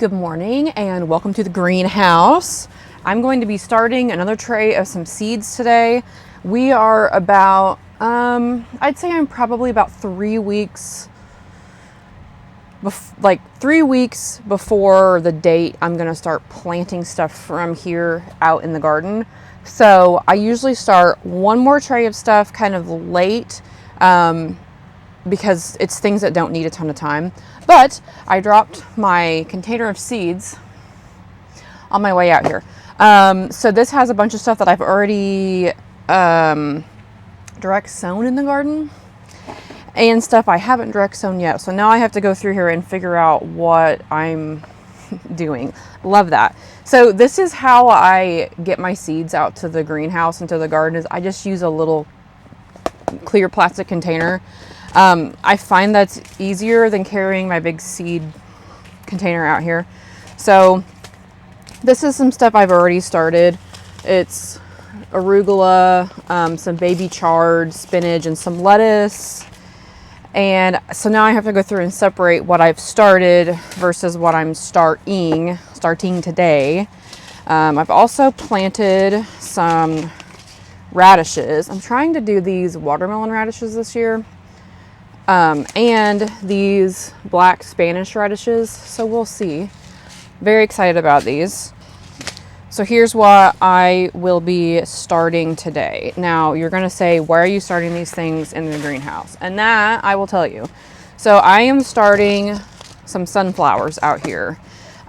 Good morning and welcome to the greenhouse. I'm going to be starting another tray of some seeds today. We are about, I'd say I'm probably about 3 weeks, 3 weeks before the date I'm going to start planting stuff from here out in the garden. So I usually start one more tray of stuff kind of late, because it's things that don't need a ton of time. But I dropped my container of seeds on my way out here. So this has a bunch of stuff that I've already direct sown in the garden and stuff I haven't direct sown yet. So now I have to go through here and figure out what I'm doing. Love that. So this is how I get my seeds out to the greenhouse and to the garden, is I just use a little clear plastic container. I find that's easier than carrying my big seed container out here. So this is some stuff I've already started. It's arugula, some baby chard, spinach, and some lettuce. And so now I have to go through and separate what I've started versus what I'm starting today. I've also planted some radishes. I'm trying to do these watermelon radishes this year. And these black Spanish radishes, so we'll see. Very excited about these. So here's what I will be starting today. Now you're gonna say, why are you starting these things in the greenhouse? And that I will tell you. So I am starting some sunflowers out here,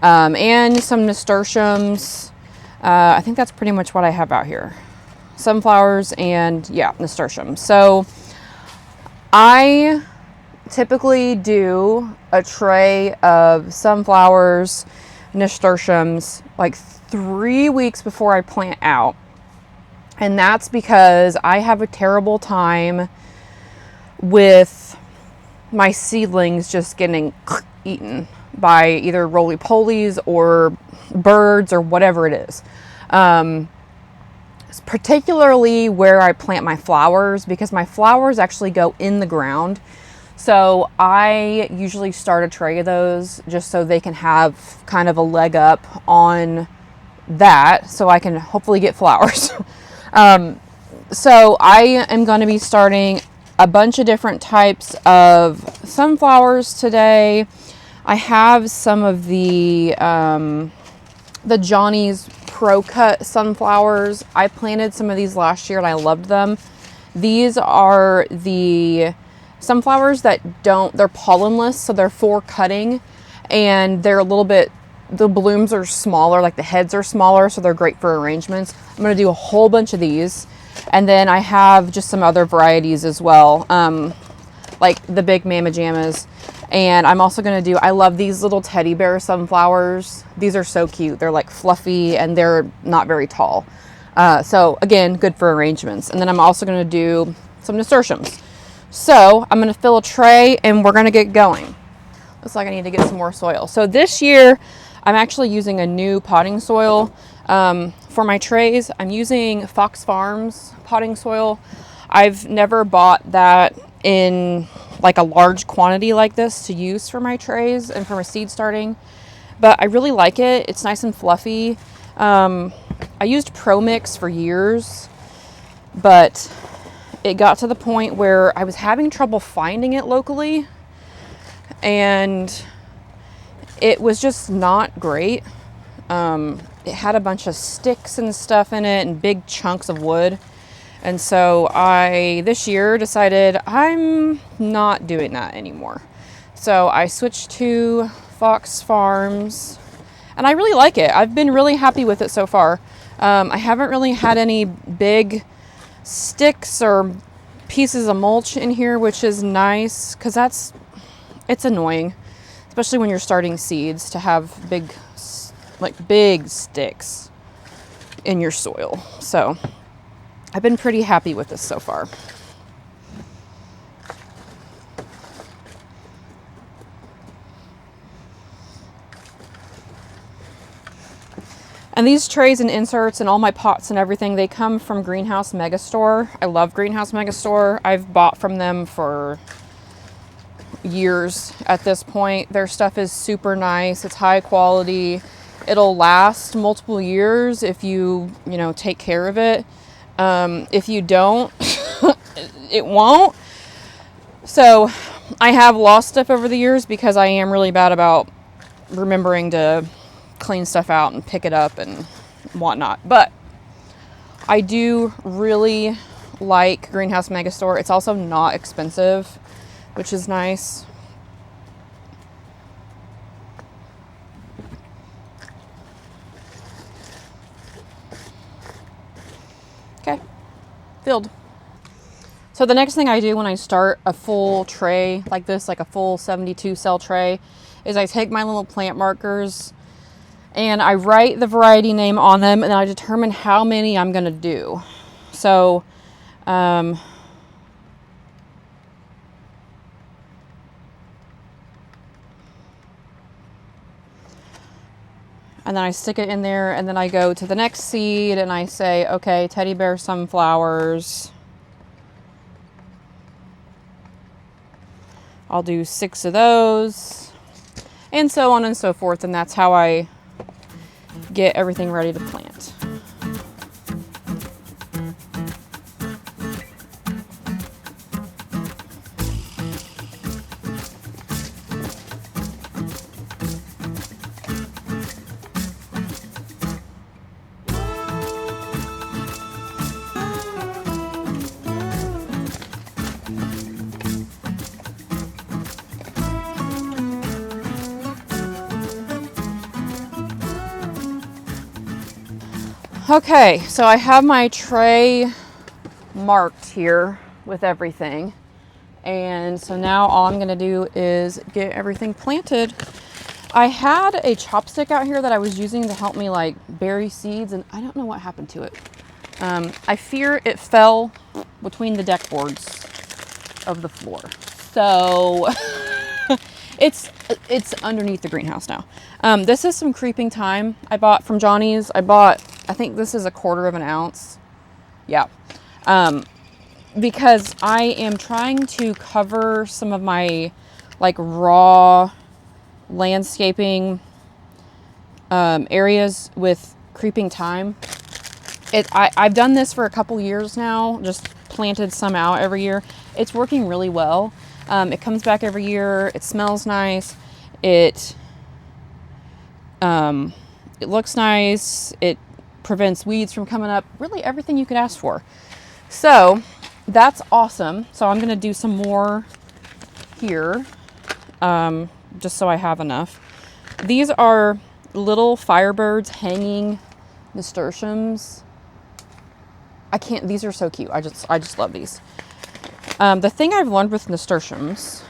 and some nasturtiums. I think that's pretty much what I have out here. Sunflowers and nasturtiums. So I typically do a tray of sunflowers, nasturtiums, like 3 weeks before I plant out. And that's because I have a terrible time with my seedlings just getting eaten by either roly-polies or birds or whatever it is. Particularly where I plant my flowers, because my flowers actually go in the ground. So I usually start a tray of those just so they can have kind of a leg up on that, so I can hopefully get flowers. So I am going to be starting a bunch of different types of sunflowers today. I have some of the Johnny's Pro Cut sunflowers. I planted some of these last year and I loved them. These are the sunflowers that they're pollenless, so they're for cutting, and they're a little bit, the blooms are smaller, like the heads are smaller, so they're great for arrangements. I'm going to do a whole bunch of these, and then I have just some other varieties as well, like the big Mama Jammas. And I'm also going to do, I love these little teddy bear sunflowers. These are so cute. They're like fluffy and they're not very tall. So again, good for arrangements. And then I'm also going to do some nasturtiums. So I'm going to fill a tray and we're going to get going. Looks like I need to get some more soil. So this year I'm actually using a new potting soil for my trays. I'm using Fox Farms potting soil. I've never bought that in like a large quantity like this to use for my trays and for my seed starting, but I really like it. It's nice and fluffy. I used Pro Mix for years, but it got to the point where I was having trouble finding it locally, and it was just not great. It had a bunch of sticks and stuff in it and big chunks of wood. And so I, this year, decided I'm not doing that anymore. So I switched to Fox Farms, and I really like it. I've been really happy with it so far. I haven't really had any big sticks or pieces of mulch in here, which is nice, because it's annoying, especially when you're starting seeds, to have big sticks in your soil. So I've been pretty happy with this so far. And these trays and inserts and all my pots and everything, they come from Greenhouse Megastore. I love Greenhouse Megastore. I've bought from them for years at this point. Their stuff is super nice. It's high quality. It'll last multiple years if you know, take care of it. If you don't, it won't. So I have lost stuff over the years because I am really bad about remembering to clean stuff out and pick it up and whatnot. But I do really like Greenhouse Megastore. It's also not expensive, which is nice. Okay, filled. So the next thing I do when I start a full tray like this, like a full 72 cell tray, is I take my little plant markers and I write the variety name on them, and I determine how many I'm gonna do. So, and then I stick it in there, and then I go to the next seed and I say, okay, teddy bear sunflowers. I'll do 6 of those, and so on and so forth. And that's how I get everything ready to plant. Okay, so I have my tray marked here with everything. And so now all I'm gonna do is get everything planted. I had a chopstick out here that I was using to help me like bury seeds, and I don't know what happened to it. I fear it fell between the deck boards of the floor. So it's underneath the greenhouse now. This is some creeping thyme I bought from Johnny's. I think this is 1/4 of an ounce. Yeah. Because I am trying to cover some of my like raw landscaping areas with creeping thyme. I've done this for a couple years now, just planted some out every year. It's working really well. It comes back every year. It smells nice. It looks nice. It prevents weeds from coming up. Really everything you could ask for. So that's awesome. So I'm going to do some more here, just so I have enough. These are little firebirds hanging nasturtiums. These are so cute. I just love these. The thing I've learned with nasturtiums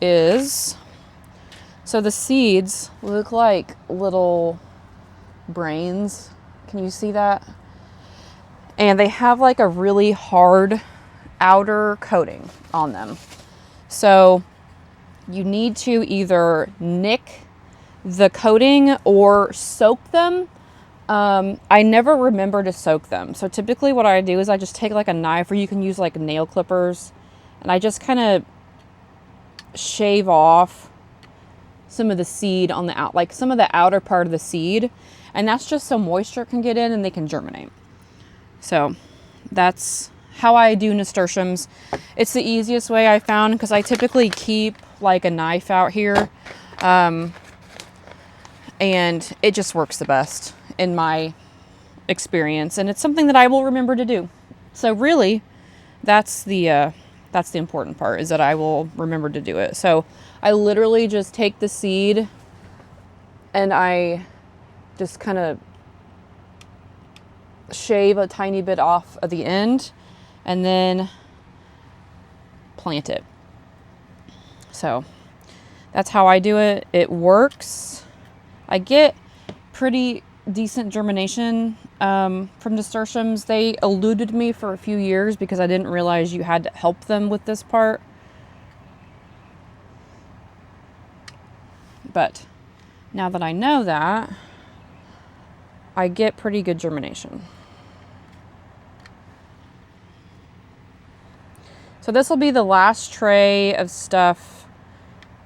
is, so the seeds look like little brains. Can you see that? And they have like a really hard outer coating on them. So you need to either nick the coating or soak them. I never remember to soak them. So typically what I do is I just take like a knife, or you can use like nail clippers, and I just kind of shave off some of the seed on the like some of the outer part of the seed. And that's just so moisture can get in and they can germinate. So that's how I do nasturtiums. It's the easiest way I found, because I typically keep like a knife out here. And it just works the best in my experience. And it's something that I will remember to do. So really, that's the important part, is that I will remember to do it. So I literally just take the seed and I just kind of shave a tiny bit off of the end and then plant it. So that's how I do it. It works. I get pretty decent germination from nasturtiums. They eluded me for a few years because I didn't realize you had to help them with this part. But now that I know that, I get pretty good germination. So this will be the last tray of stuff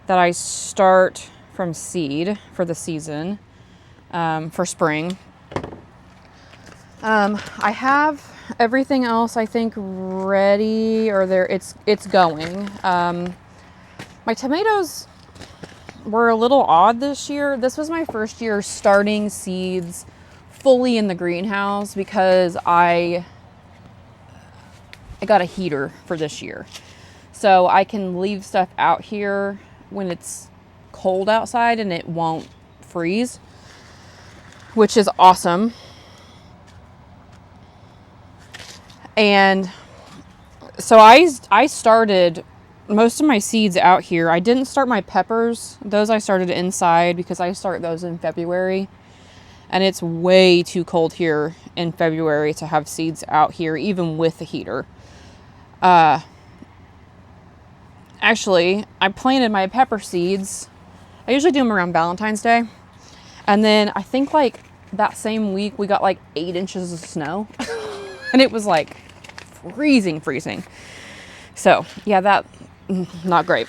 that I start from seed for the season, for spring. I have everything else, I think, ready, or it's going. My tomatoes were a little odd this year. This was my first year starting seeds fully in the greenhouse because I got a heater for this year. So I can leave stuff out here when it's cold outside and it won't freeze, which is awesome. And so I started most of my seeds out here. I didn't start my peppers. Those I started inside because I start those in February. And it's way too cold here in February to have seeds out here, even with the heater. Actually, I planted my pepper seeds. I usually do them around Valentine's Day. And then I think like that same week we got like 8 inches of snow. And it was like freezing. So yeah, that, not great.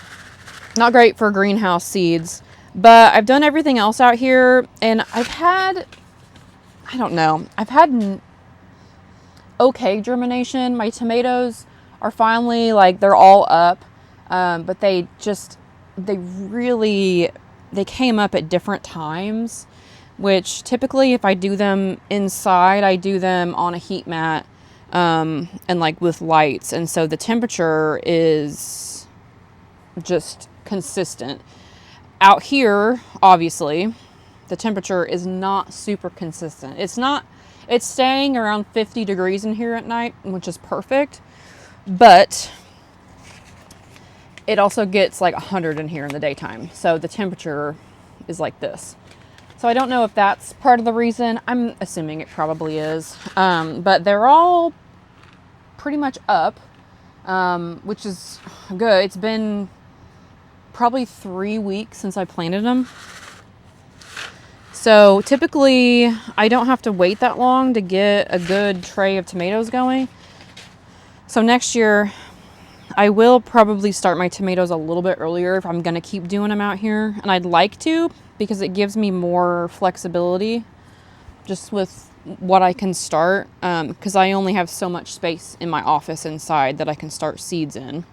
Not great for greenhouse seeds. But I've done everything else out here, and I've had okay germination. My tomatoes are finally, like, they're all up, but they came up at different times, which typically if I do them inside, I do them on a heat mat, and like with lights, and so the temperature is just consistent. Out here, obviously, the temperature is not super consistent. It's staying around 50 degrees in here at night, which is perfect, but it also gets like 100 in here in the daytime. So the temperature is like this. So I don't know if that's part of the reason. I'm assuming it probably is. But they're all pretty much up, which is good. It's been probably 3 weeks since I planted them. So typically I don't have to wait that long to get a good tray of tomatoes going. So next year I will probably start my tomatoes a little bit earlier if I'm going to keep doing them out here. And I'd like to, because it gives me more flexibility just with what I can start. Because I only have so much space in my office inside that I can start seeds in.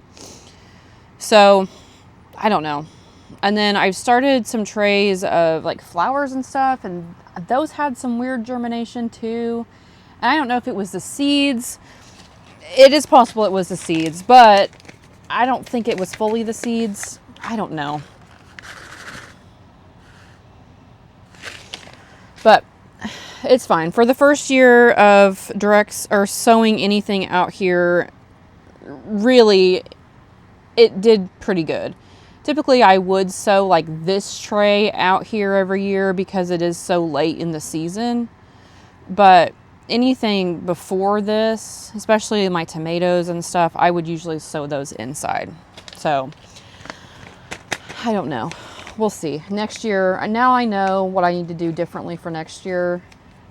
So I don't know. And then I've started some trays of like flowers and stuff, and those had some weird germination too. And I don't know if it was the seeds. It is possible it was the seeds, but I don't think it was fully the seeds. I don't know. But it's fine. For the first year of directs or sowing anything out here, really, it did pretty good. Typically, I would sow like this tray out here every year because it is so late in the season. But anything before this, especially my tomatoes and stuff, I would usually sow those inside. So I don't know. We'll see. Next year, now I know what I need to do differently for next year,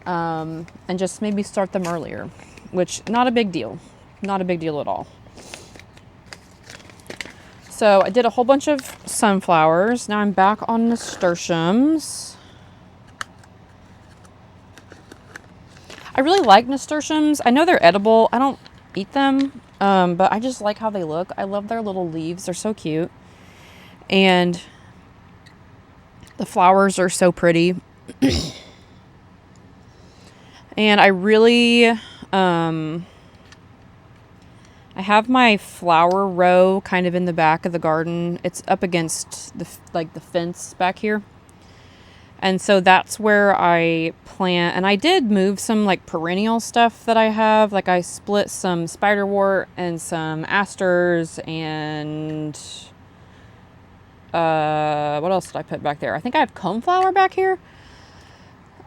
and just maybe start them earlier, which not a big deal. Not a big deal at all. So I did a whole bunch of sunflowers. Now I'm back on nasturtiums. I really like nasturtiums. I know they're edible. I don't eat them, but I just like how they look. I love their little leaves. They're so cute. And the flowers are so pretty. And I really... I have my flower row kind of in the back of the garden. It's up against the fence back here. And so that's where I plant. And I did move some like perennial stuff that I have. Like I split some spiderwort and some asters and what else did I put back there? I think I have coneflower back here.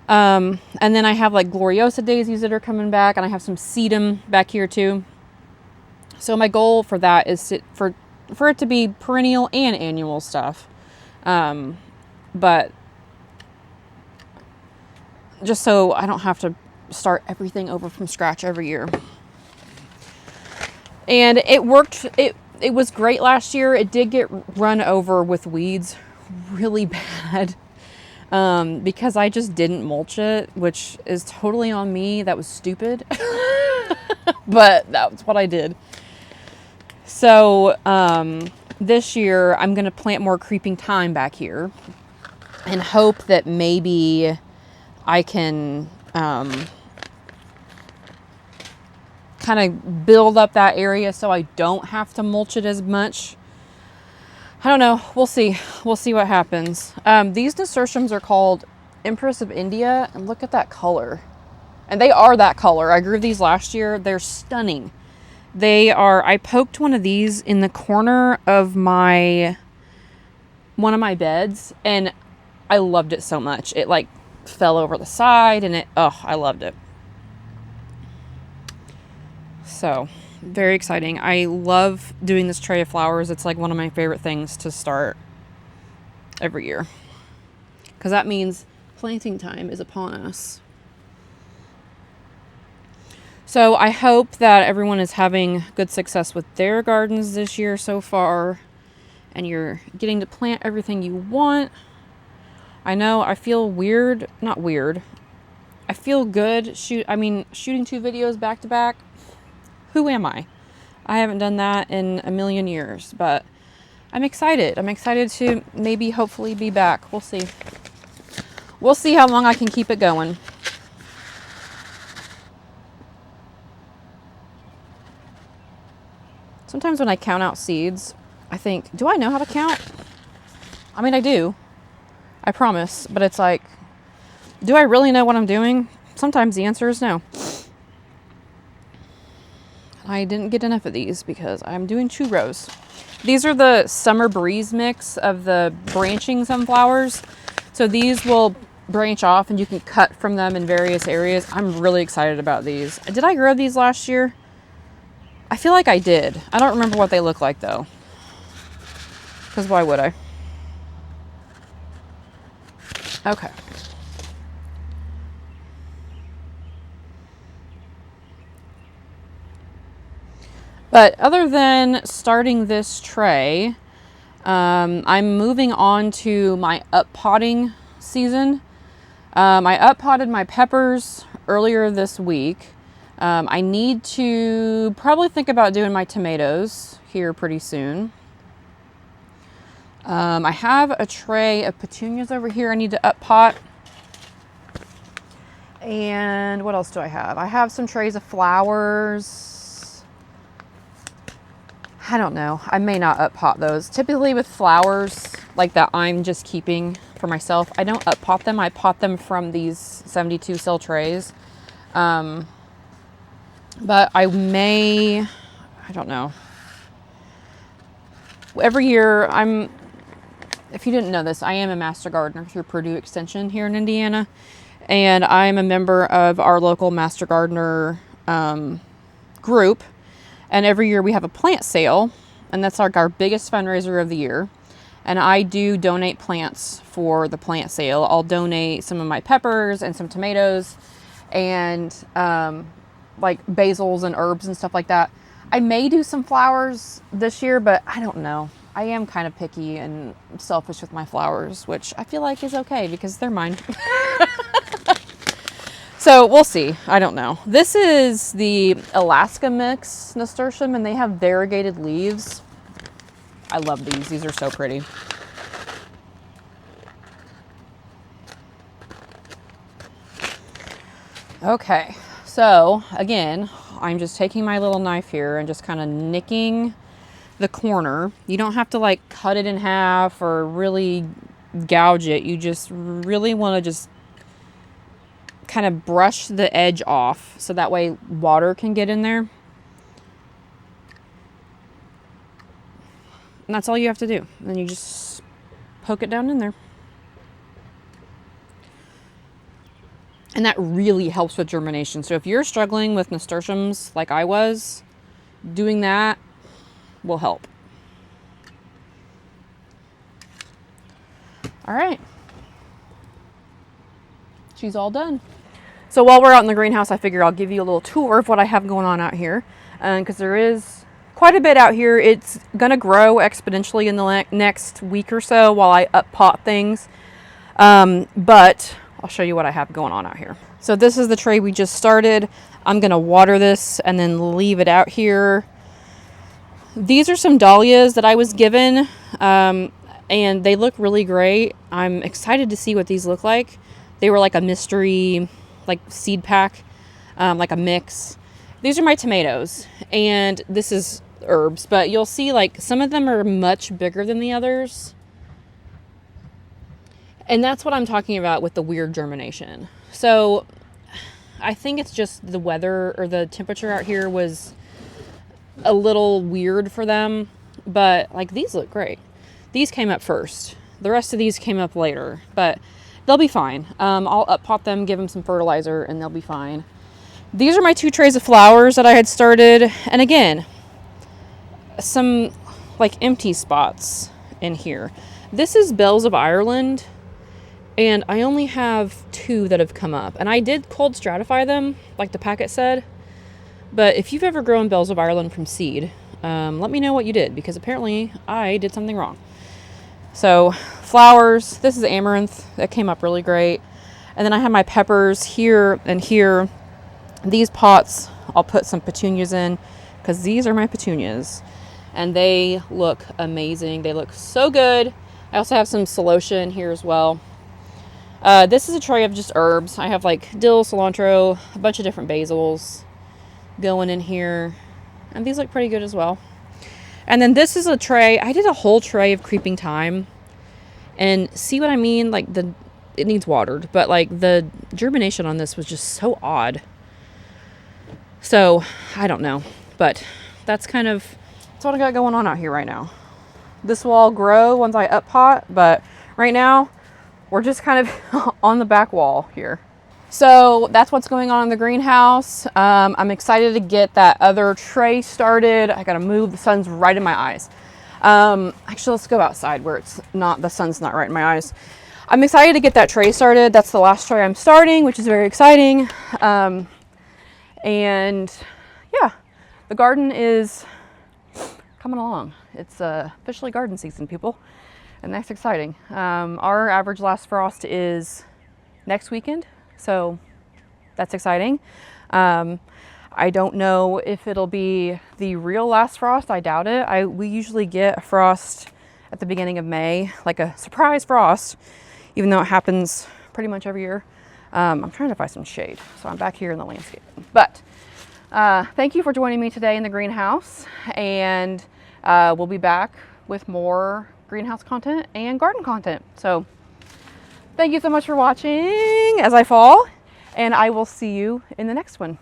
And then I have like Gloriosa daisies that are coming back, and I have some sedum back here too. So my goal for that is for it to be perennial and annual stuff. But just so I don't have to start everything over from scratch every year. And it worked. it was great last year. It did get run over with weeds really bad because I just didn't mulch it, which is totally on me. That was stupid, but that's what I did. So this year I'm going to plant more creeping thyme back here and hope that maybe I can kind of build up that area so I don't have to mulch it as much. I don't know. We'll see. We'll see what happens. These nasturtiums are called Empress of India, and look at that color. And they are that color. I grew these last year. They're stunning. They are, I poked one of these in the corner of one of my beds, and I loved it so much. It like fell over the side, and I loved it. So very exciting. I love doing this tray of flowers. It's like one of my favorite things to start every year, because that means planting time is upon us. So I hope that everyone is having good success with their gardens this year so far, and you're getting to plant everything you want. I know I feel weird, not weird. I feel good shooting 2 videos back to back. Who am I? I haven't done that in a million years, but I'm excited. I'm excited to maybe hopefully be back. We'll see. We'll see how long I can keep it going. Sometimes when I count out seeds, I think, do I know how to count? I mean, I do. I promise. But it's like, do I really know what I'm doing? Sometimes the answer is no. I didn't get enough of these because I'm doing 2 rows. These are the Summer Breeze mix of the branching sunflowers. So these will branch off and you can cut from them in various areas. I'm really excited about these. Did I grow these last year? I feel like I did. I don't remember what they look like though, because why would I? Okay. But other than starting this tray, I'm moving on to my up-potting season. I up-potted my peppers earlier this week. I need to probably think about doing my tomatoes here pretty soon. I have a tray of petunias over here I need to up-pot. And what else do I have? I have some trays of flowers. I don't know. I may not up-pot those. Typically with flowers like that I'm just keeping for myself, I don't up-pot them. I pot them from these 72 cell trays. But I don't know. Every year if you didn't know this, I am a master gardener through Purdue Extension here in Indiana. And I'm a member of our local master gardener group. And every year we have a plant sale, and that's our biggest fundraiser of the year. And I do donate plants for the plant sale. I'll donate some of my peppers and some tomatoes and like basils and herbs and stuff like that. I may do some flowers this year, but I don't know. I am kind of picky and selfish with my flowers, which I feel like is okay because they're mine. So we'll see. I don't know. This is the Alaska Mix nasturtium, and they have variegated leaves. I love these. These are so pretty. Okay. So again, I'm just taking my little knife here and just kind of nicking the corner. You don't have to like cut it in half or really gouge it. You just really want to just kind of brush the edge off so that way water can get in there. And that's all you have to do. Then you just poke it down in there. And that really helps with germination. So if you're struggling with nasturtiums like I was, doing that will help. All right. She's all done. So while we're out in the greenhouse, I figure I'll give you a little tour of what I have going on out here. Because there is quite a bit out here. It's gonna grow exponentially in the next week or so while I up pot things. But I'll show you what I have going on out here. So this is the tray we just started. I'm gonna water this and then leave it out here. These are some dahlias that I was given, and they look really great. I'm excited to see what these look like. They were like a mystery, like seed pack, like a mix. These are my tomatoes, and this is herbs, but you'll see like some of them are much bigger than the others. And that's what I'm talking about with the weird germination. So I think it's just the weather or the temperature out here was a little weird for them, but like these look great. These came up first. The rest of these came up later, but they'll be fine. I'll up pot them, give them some fertilizer, and they'll be fine. These are my 2 trays of flowers that I had started. And again, some like empty spots in here. This is Bells of Ireland, and I only have 2 that have come up. And I did cold stratify them, like the packet said. But if you've ever grown Bells of Ireland from seed, let me know what you did, because apparently I did something wrong. So flowers, this is amaranth that came up really great. And then I have my peppers here and here. These pots, I'll put some petunias in, because these are my petunias. And they look amazing. They look so good. I also have some celosia in here as well. This is a tray of just herbs. I have like dill, cilantro, a bunch of different basils going in here, and these look pretty good as well. And then this is a tray. I did a whole tray of creeping thyme, and see what I mean? Like it needs watered, but like the germination on this was just so odd. So I don't know, but that's what I got going on out here right now. This will all grow once I up pot, but right now we're just kind of on the back wall here. So that's what's going on in the greenhouse. I'm excited to get that other tray started. I gotta move, the sun's right in my eyes. Actually, let's go outside where the sun's not right in my eyes. I'm excited to get that tray started. That's the last tray I'm starting, which is very exciting. And yeah, the garden is coming along. It's officially garden season, people, and that's exciting. Our average last frost is next weekend. So that's exciting. I don't know if it'll be the real last frost. I doubt it. We usually get a frost at the beginning of May, like a surprise frost, even though it happens pretty much every year. I'm trying to find some shade, so I'm back here in the landscape. But thank you for joining me today in the greenhouse, and we'll be back with more greenhouse content and garden content. So thank you so much for watching as I fall, and I will see you in the next one.